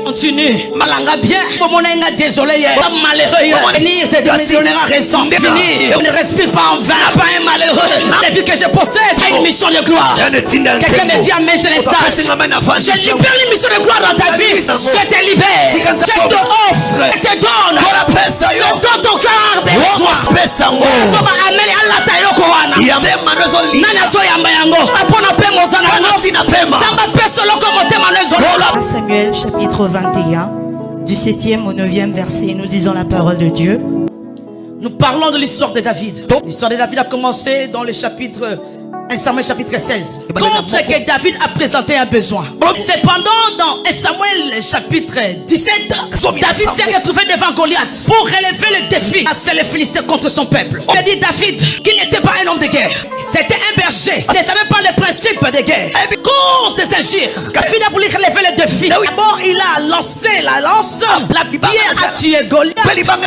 Continue. Malanga bien. Mon désolé. Malheureux. Venir te donnera raison. Finir. Ne respire pas en vain. Pas un malheureux. La vie que je possède a une mission de gloire. Quelqu'un me dit amen, je l'installe. Je libère une mission de gloire dans ta vie. Je te libère. Je te offre. Je te donne. Je donne ton cœur de joie. Amen. Allah ta yoko wana. Nana so yamba yango. Apona pemo sana. Samba peso loko motema nezo. Samuel chapitre 21 du 7e au 9e verset, nous disons la parole de Dieu. Nous parlons de l'histoire de David. L'histoire de David a commencé dans le chapitre 1 Samuel chapitre 16. Contre que David a présenté un besoin. Cependant, dans 1 Samuel chapitre 17, David s'est retrouvé devant Goliath pour relever le défi à les Philistins contre son peuple. Il a dit David, qui n'était pas un homme de guerre, c'était un berger. Il ne savait pas les principes de guerre. Cause des injures. David a voulu relever le défi. D'abord, il a lancé la lance. La pierre a tué Goliath.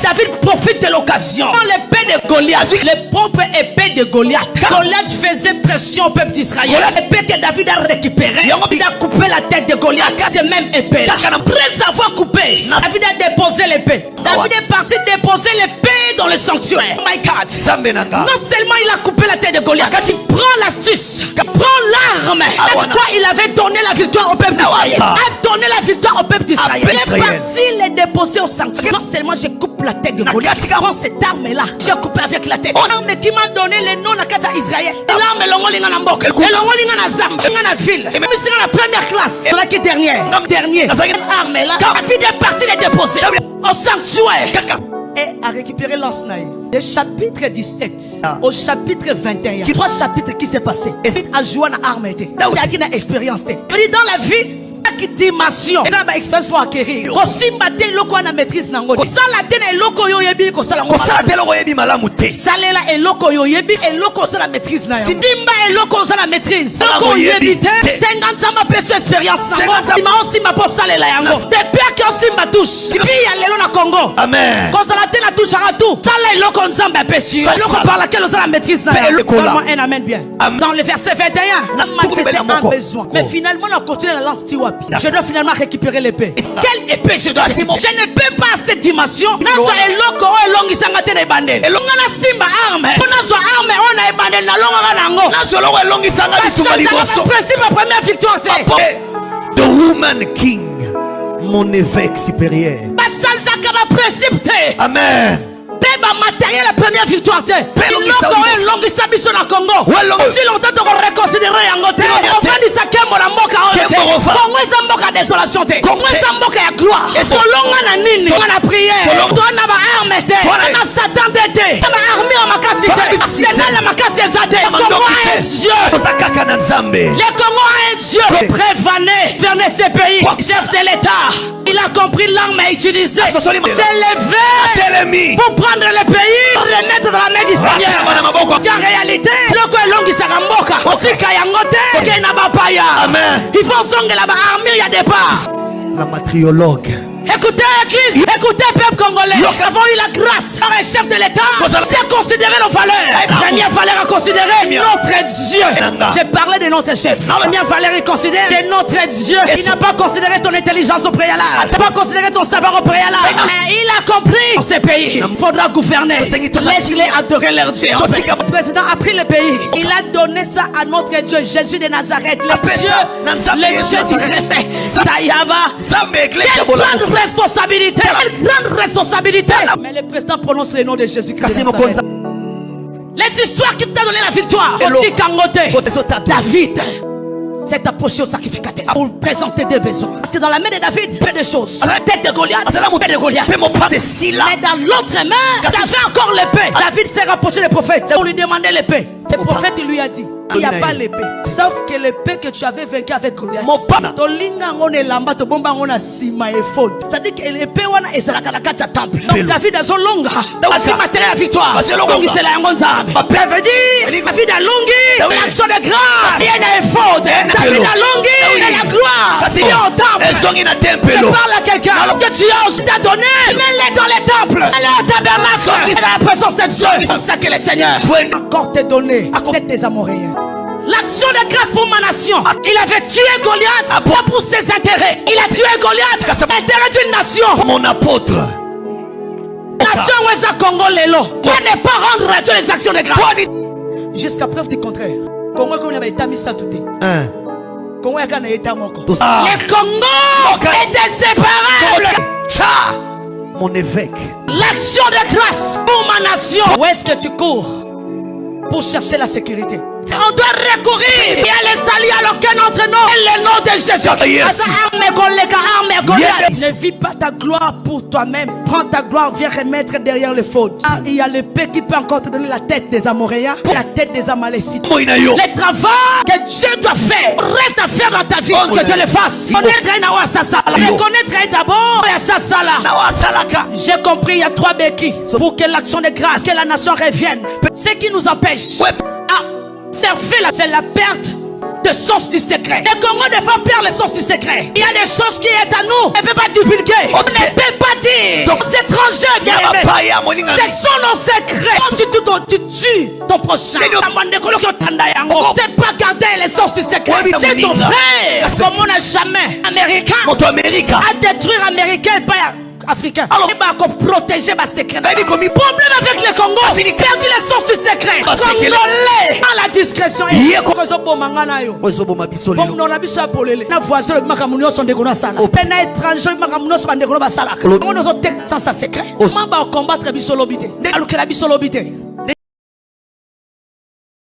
David profite de l'occasion. Dans l'épée de Goliath, les propres épées de Goliath, Goliath faisait pression au peuple d'Israël. L'épée que David a récupérée, il a coupé la tête de Goliath. C'est même épée. Après avoir coupé, David a déposé l'épée. David est parti déposer l'épée dans le sanctuaire. Oh my God. Non seulement il a coupé la tête de Goliath, il prend l'astuce, prend l'arme. Toi, il avait donné la victoire au peuple d'Israël. A donné la victoire au peuple d'Israël. Il est parti les déposer au sanctuaire. Non seulement je coupe la tête de Goliath, je prends cette arme-là, j'ai coupé avec la tête. L'arme qui m'a donné le nom de la carte d'Israël. L'arme est longolinga na mboka. Et longolinga na zamba. Na ville. Et même si c'est la première classe. C'est la qui est dernière. Dernier. Arme-là. David est parti les déposer au sanctuaire. Et à récupérer l'ensnaï. Le chapitre 17 au chapitre 21. 3 chapitres qui s'est passé. Et c'est à jouer à l'arme. Il y a une expérience. Dans la vie, chaque dimension, ça va expérience pour acquérir. Aussi matin, loko na maîtrise nango. Ça la tene loko yo yebi ko sala ngo. Ça la loko yebi malamu te. Salela e loko yo yebi e loko ça la maîtrise na yo. Simba e loko ça la maîtrise. Loko yebi te. 50 ans ma perso expérience nango. Ima aussi ma pour salela yango. Depuis que aussi ma touche. Puis ya lelo na Congo. Amen. Quand ça la tene la touche à tout. Ça la loko nzamba perso. Loko par laquelle ça la maîtrise na yo. Comment un amen bien. Dans le verset 21, la manifesté un besoin. Mais finalement on continue la lance tiwa. Je dois finalement récupérer l'épée. Quelle épée je dois récupérer? Je ne peux pas à cette dimension. Je The woman king, mon évêque supérieur. Amen. Beba matériel la première victoire te. Longi sabiso na Congo. Si longtemps tu reconsidérer yango te. Ovani sa kembo la mboka o te. Congo za mboka désolation te. Congo za mboka ya gloire. Solonga na nini? On a prié. Toi na ba arme te. Na Satan te. Na armée en makasi te. C'est là la makasi zade. Congo est Dieu. Le Congo est Dieu. Prévaner vers ces pays. Chef de l'État. Il a compris l'arme à utiliser. C'est levé pour prendre le pays, pour le mettre dans la main du Seigneur. Parce qu'en réalité, il faut songer là-bas, armure, il y a des parts. La matriologue. Écoutez, Église, écoutez, peuple congolais. Nous avons eu la grâce par un chef de l'État de considérer nos valeurs. Première valeur à considérer notre Dieu. J'ai parlé de notre chef. Première valeur à considérer de notre Dieu. Il n'a pas considéré ton intelligence au préalable. Il n'a pas considéré ton savoir au préalable. Il a compris ce pays. Il faudra gouverner. Laisse-les adorer leur Dieu. Le président a pris le pays. Il a donné ça à notre Dieu, Jésus de Nazareth. Le Dieu du greffé. Taïaba. Responsabilité, quelle grande responsabilité. Mais le président prononce le nom de Jésus-Christ. Les histoires qui t'ont donné la victoire. David s'est approché au sacrificateur pour présenter des besoins. Parce que dans la main de David, il y a des choses. La tête de Goliath, c'est la tête de Goliath. Mais dans l'autre main, il y avait encore l'épée. David s'est rapproché des prophètes pour lui demander l'épée. Le prophète lui a dit, il n'y a pas l'épée. Sauf que l'épée que tu avais vaincu avec Goliath. C'est-à-dire que l'épée est la temple. Donc David a son longa. Il matériel la victoire. Donc c'est la yangonzambe. Ça veut dire David a longi l'action de grâce. Il y a une faute. David a longi la gloire. Il y a un temple. Je parle à quelqu'un. Ce que tu as, je t'ai donné. Mets-les dans les temples. Mets-les au tabernacle. Dans la présence de Dieu. C'est ça que le Seigneur veut encore te donner. À côté des Amoréens. L'action de grâce pour ma nation. Il avait tué Goliath pas pour ses intérêts. Il a tué Goliath intérêt d'une nation. Mon apôtre. Nation Weza Congo Lelo. Pour ne pas rendre à Dieu les actions de grâce. Jusqu'à preuve du contraire. Congo comme il avait été mis ça tout est. Congo est un état moko. Les Congo étaient séparés. Mon évêque. L'action de grâce pour ma nation. Où est-ce que tu cours pour chercher la sécurité? On doit recourir. Il y a les alliés à aucun d'entre nous. Et le nom de Jésus. Ne vis pas ta gloire pour toi-même. Prends ta gloire, viens remettre derrière les fautes. Il y a l'épée qui peut encore te donner la tête des Amoréens, la tête des Amalécites. Les travaux que Dieu doit faire, reste à faire dans ta vie. Que Dieu le fasse. Reconnaître d'abord. J'ai compris, il y a 3 béquilles pour que l'action de grâce, que la nation revienne. Ce qui nous empêche. Servir, c'est la perte de sens du secret. Le Congo ne va perdre le sens du secret. Il y a des choses qui est à nous. On ne peut pas divulguer. On ne peut pas dire. Donc, aux étrangers, bien aimés. Ce sont nos secrets. Quand tu tues ton prochain, tu ne peux pas garder le sens du secret. C'est ton frère. Comme on n'a jamais américain à détruire américain, pas africain. Alors, il va protéger ma secret. Problème avec le Congo. Il perdu le sens du secret. Congolais. À la discrétion. Combattre